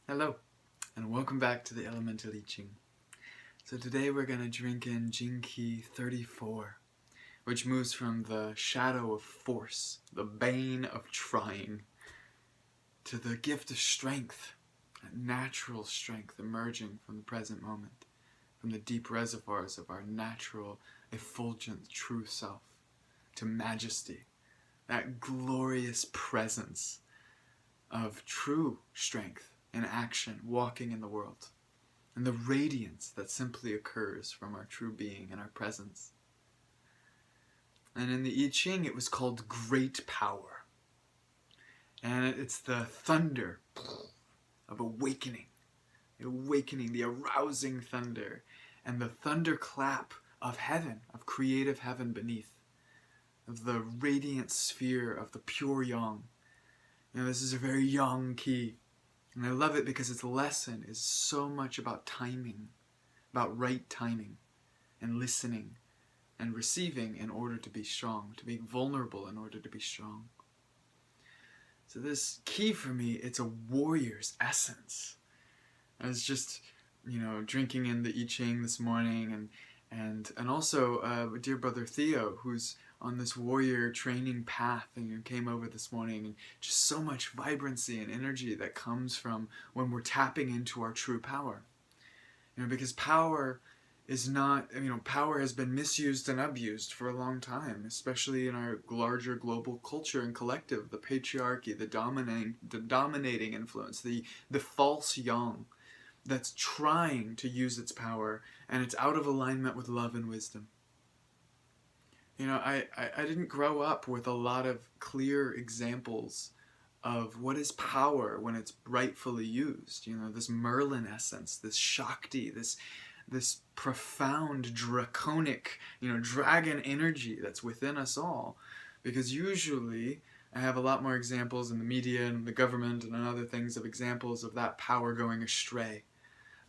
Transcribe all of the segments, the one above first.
Hello, and welcome back to the Elemental I Ching. So today we're going to drink in GK34, which moves from the shadow of force, the bane of trying, to the gift of strength, a natural strength emerging from the present moment, from the deep reservoirs of our natural, effulgent, true self, to majesty, that glorious presence of true strength in action, walking in the world, and the radiance that simply occurs from our true being and our presence. And in the I Ching, it was called great power. And it's the thunder of awakening, the arousing thunder, and the thunderclap of heaven, of creative heaven beneath, of the radiant sphere of the pure yang. This is a very yang key. And I love it because its lesson is so much about timing, about right timing, and listening, and receiving in order to be strong, to be vulnerable in order to be strong. So this key for me, it's a warrior's essence. I was just, drinking in the I Ching this morning, and also dear brother Theo, who's on this warrior training path, and came over this morning, and just so much vibrancy and energy that comes from when we're tapping into our true power. Because power is not, power has been misused and abused for a long time, especially in our larger global culture and collective, the patriarchy, the dominating influence, the false yang that's trying to use its power, and it's out of alignment with love and wisdom. I didn't grow up with a lot of clear examples of what is power when it's rightfully used. This Merlin essence, this Shakti, this profound draconic, dragon energy that's within us all. Because usually I have a lot more examples in the media and the government and other things of examples of that power going astray,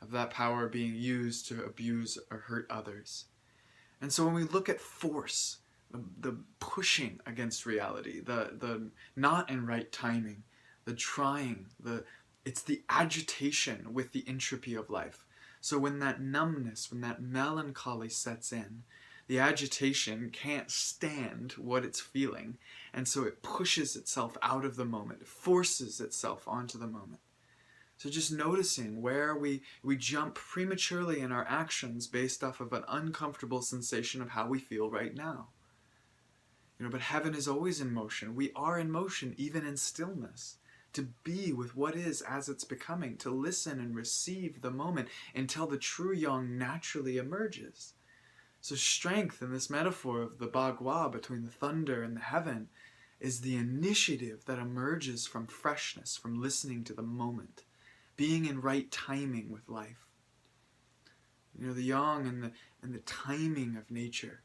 of that power being used to abuse or hurt others. And so when we look at force, the pushing against reality, the not in right timing, the trying, it's the agitation with the entropy of life. So when that numbness, when that melancholy sets in, the agitation can't stand what it's feeling, and so it pushes itself out of the moment, it forces itself onto the moment. So just noticing where we jump prematurely in our actions based off of an uncomfortable sensation of how we feel right now. But heaven is always in motion. We are in motion even in stillness. To be with what is as it's becoming, to listen and receive the moment until the true yang naturally emerges. So strength in this metaphor of the bagua between the thunder and the heaven is the initiative that emerges from freshness, from listening to the moment, being in right timing with life. The yang and the timing of nature.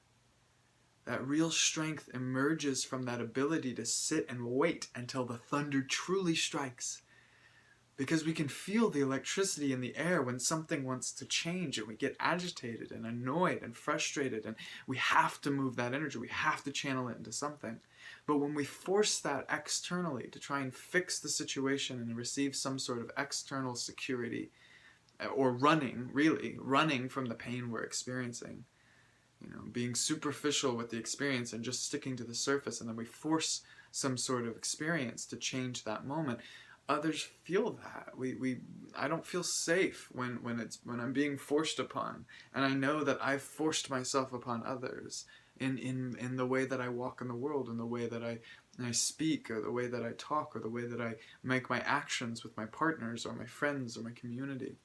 That real strength emerges from that ability to sit and wait until the thunder truly strikes. Because we can feel the electricity in the air when something wants to change, and we get agitated and annoyed and frustrated, and we have to move that energy, we have to channel it into something. But when we force that externally to try and fix the situation and receive some sort of external security, or running from the pain we're experiencing, being superficial with the experience and just sticking to the surface, and then we force some sort of experience to change that moment. Others feel that. I don't feel safe when I'm being forced upon, and I know that I've forced myself upon others in the way that I walk in the world, in the way that I speak, or the way that I talk, or the way that I make my actions with my partners or my friends or my community.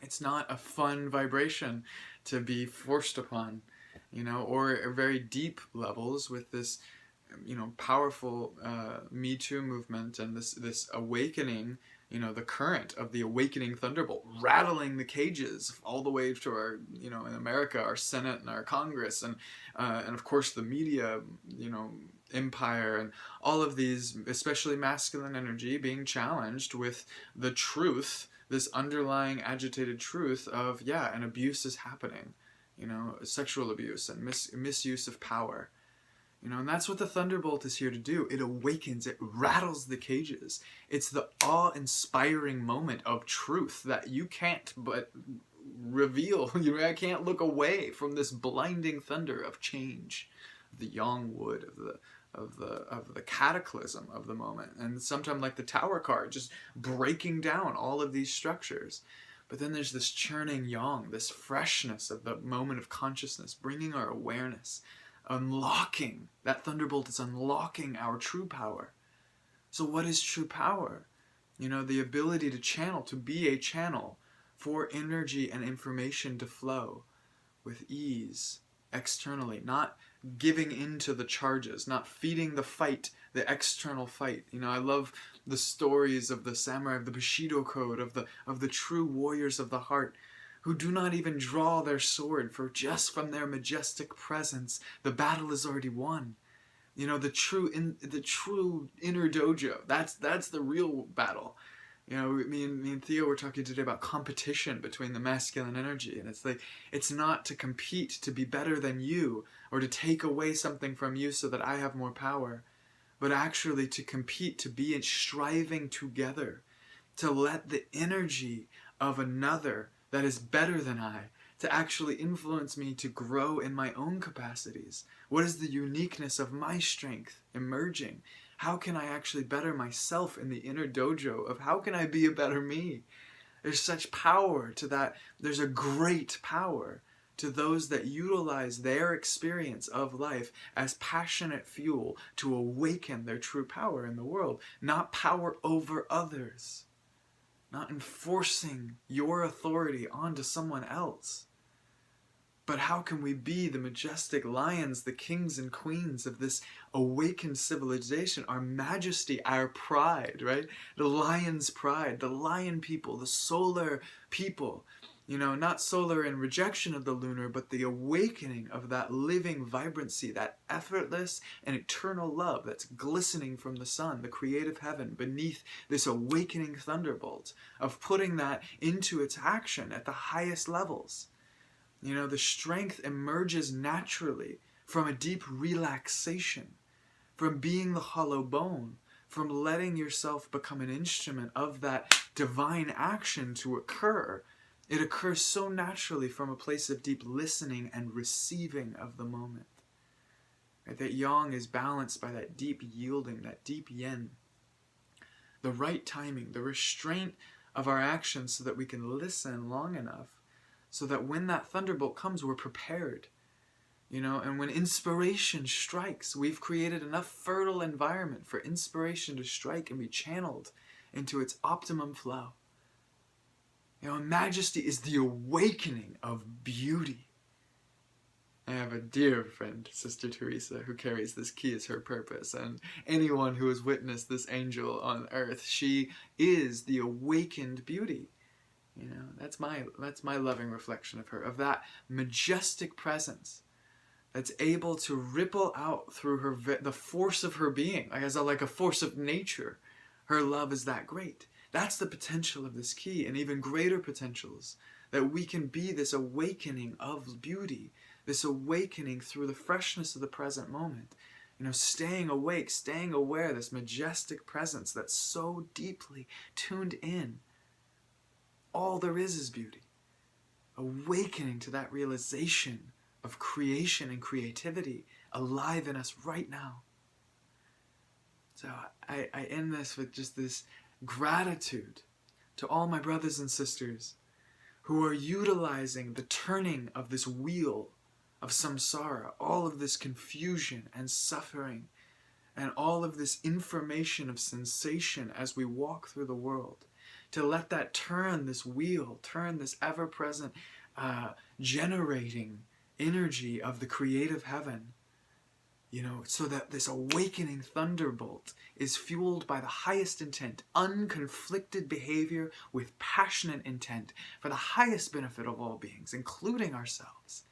It's not a fun vibration to be forced upon, or at very deep levels with this, powerful Me Too movement and this awakening, the current of the awakening thunderbolt, rattling the cages all the way to our, in America, our Senate and our Congress, and of course the media, empire, and all of these, especially masculine energy, being challenged with the truth, this underlying agitated truth of, an abuse is happening, sexual abuse and misuse of power. And that's what the thunderbolt is here to do. It awakens, it rattles the cages. It's the awe-inspiring moment of truth that you can't but reveal. I can't look away from this blinding thunder of change, the yang wood of the cataclysm of the moment. And sometimes, like the Tower card, just breaking down all of these structures. But then there's this churning yang, this freshness of the moment of consciousness, bringing our awareness, unlocking. That thunderbolt is unlocking our true power. So what is true power? The ability to channel, to be a channel for energy and information to flow with ease externally, not giving into the charges, not feeding the fight, the external fight. I love the stories of the samurai, of the Bushido code, of the true warriors of the heart, who do not even draw their sword, for just from their majestic presence, the battle is already won. The true inner dojo. That's the real battle. Me and Theo were talking today about competition between the masculine energy, and it's like, it's not to compete to be better than you or to take away something from you so that I have more power, but actually to compete, to be striving together, to let the energy of another that is better than I to actually influence me to grow in my own capacities. What is the uniqueness of my strength emerging? How can I actually better myself in the inner dojo of how can I be a better me? There's such power to that. There's a great power to those that utilize their experience of life as passionate fuel to awaken their true power in the world, not power over others, not enforcing your authority onto someone else. But how can we be the majestic lions, the kings and queens of this awakened civilization, our majesty, our pride, right? The lion's pride, the lion people, the solar people. Not solar in rejection of the lunar, but the awakening of that living vibrancy, that effortless and eternal love that's glistening from the sun, the creative heaven, beneath this awakening thunderbolt, of putting that into its action at the highest levels. The strength emerges naturally from a deep relaxation, from being the hollow bone, from letting yourself become an instrument of that divine action to occur. It occurs so naturally from a place of deep listening and receiving of the moment. Right? That yang is balanced by that deep yielding, that deep yin. The right timing, the restraint of our actions so that we can listen long enough so that when that thunderbolt comes, we're prepared. And when inspiration strikes, we've created enough fertile environment for inspiration to strike and be channeled into its optimum flow. Majesty is the awakening of beauty. I have a dear friend, Sister Teresa, who carries this key as her purpose, and anyone who has witnessed this angel on earth, she is the awakened beauty. That's my loving reflection of her, of that majestic presence that's able to ripple out through the force of her being, like a force of nature. Her love is that great. That's the potential of this key, and even greater potentials, that we can be this awakening of beauty, this awakening through the freshness of the present moment. Staying awake, staying aware, this majestic presence that's so deeply tuned in. All there is beauty. Awakening to that realization of creation and creativity alive in us right now. So I end this with just this gratitude to all my brothers and sisters who are utilizing the turning of this wheel of samsara, all of this confusion and suffering, and all of this information of sensation as we walk through the world, to let that turn this wheel, turn this ever-present generating energy of the creative heaven, so that this awakening thunderbolt is fueled by the highest intent, unconflicted behavior with passionate intent for the highest benefit of all beings, including ourselves.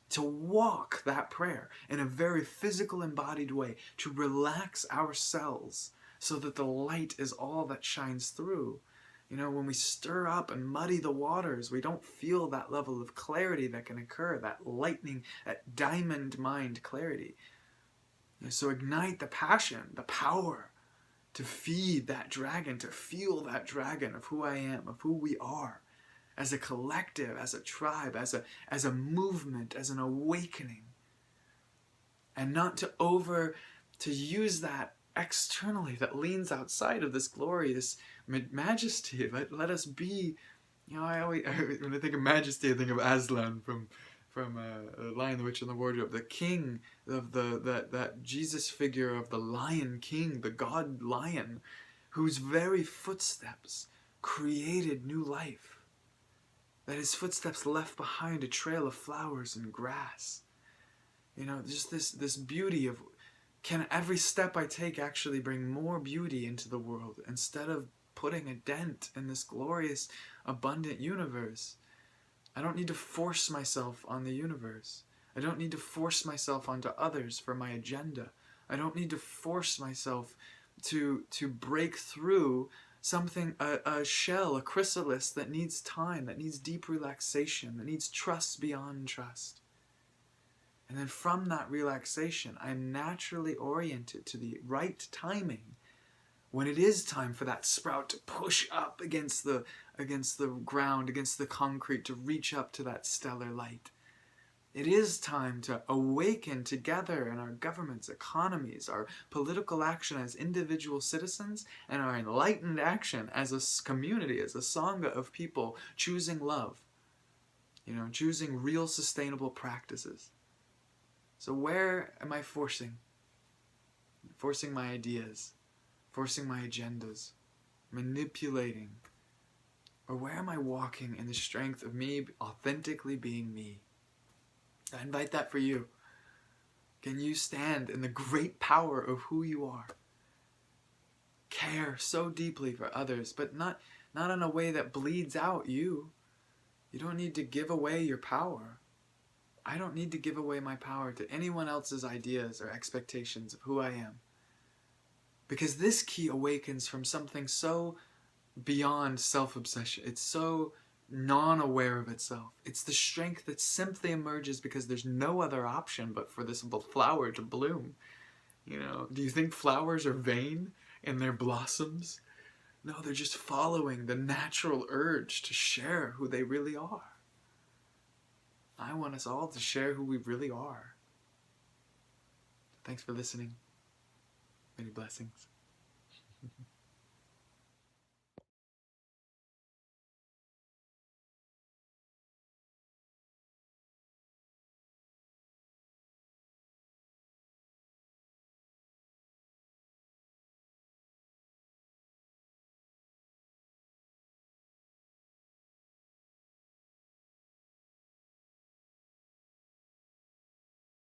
To walk that prayer in a very physical, embodied way, to relax ourselves so that the light is all that shines through. When we stir up and muddy the waters, we don't feel that level of clarity that can occur, that lightning, that diamond mind clarity. So ignite the passion, the power to feed that dragon, to feel that dragon of who I am, of who we are, as a collective, as a tribe, as a movement, as an awakening. And not to use that externally, that leans outside of this glory, this majesty. Let us be, when I think of majesty, I think of Aslan from Lion, the Witch, and the Wardrobe, the king of that Jesus figure of the Lion King, the God Lion, whose very footsteps created new life. That his footsteps left behind a trail of flowers and grass. Just this beauty of, can every step I take actually bring more beauty into the world instead of putting a dent in this glorious, abundant universe? I don't need to force myself on the universe. I don't need to force myself onto others for my agenda. I don't need to force myself to break through something, a shell, a chrysalis that needs time, that needs deep relaxation, that needs trust beyond trust. And then from that relaxation, I'm naturally oriented to the right timing when it is time for that sprout to push up against the ground, against the concrete, to reach up to that stellar light. It is time to awaken together in our governments, economies, our political action as individual citizens, and our enlightened action as a community, as a sangha of people choosing love, choosing real sustainable practices. So where am I forcing? Forcing my ideas, forcing my agendas, manipulating? Or where am I walking in the strength of me authentically being me? I invite that for you. Can you stand in the great power of who you are? Care so deeply for others, but not in a way that bleeds out you. You don't need to give away your power. I don't need to give away my power to anyone else's ideas or expectations of who I am. Because this key awakens from something so beyond self-obsession. It's so non-aware of itself. It's the strength that simply emerges because there's no other option but for this flower to bloom. Do you think flowers are vain in their blossoms? No, they're just following the natural urge to share who they really are. I want us all to share who we really are. Thanks for listening. Many blessings.